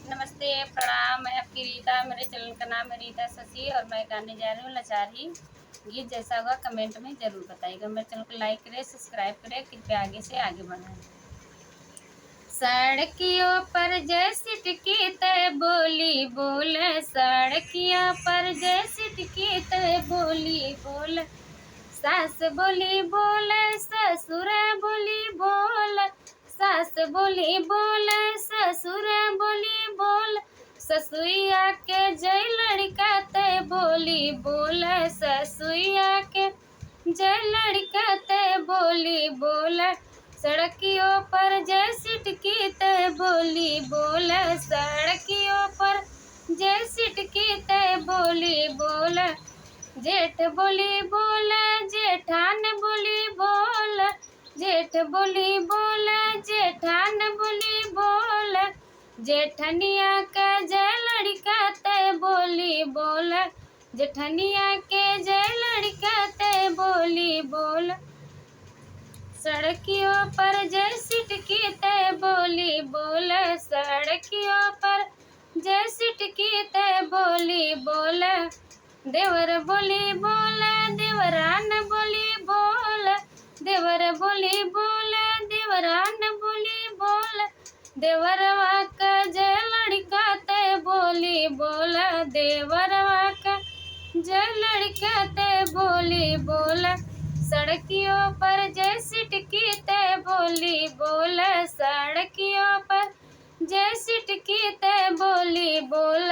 नमस्ते, प्रणाम। मैं आपकी रीता। मेरे चैनल का नाम है रीता शशि और मैं गाने जा रही हूँ लाचारी। गीत जैसा होगा कमेंट में ज़रूर बताइएगा। मेरे चैनल को लाइक करें, सब्सक्राइब करें, कृपया आगे से आगे बढ़ाएं। सड़कियों पर जैसी टिकी तय बोली बोल, सड़कियों पर जैसी टिकी तय बोली बोल, सास बोली बोल, ससुर बोली बोल, सास बोली बोल, ससुर बोली बोल, ससुइया के जय लड़का ते बोली बोल, ससुइया के जय लड़का ते बोली बोल, सड़कियों पर जय सिटकी ते बोली बोल, सड़कियों पर जय सिटकी ते बोली बोल, जेठ बोली बोल, जेठान बोली बोल, जेठ बोली बोल, जेठान बोली बोल, जेठनिया का जय लड़का ते बोली बोल, जेठनिया के जय लड़का ते बोली बोल, सड़कियों पर जय सिटकी ते बोली बोल, सड़कियों पर जय सिटकी ते बोली बोल, देवर बोली बोल, देवरान बोली बोल, देवर बोली बोल, देवरान बोली बोल, देवरवा का जय लड़का ते बोली बोल, देवरवा का जय लड़का ते बोली बोल, सड़कियों पर जय सिटकी ते बोली बोल, सड़कियों पर जय सिटकी ते बोली बोल।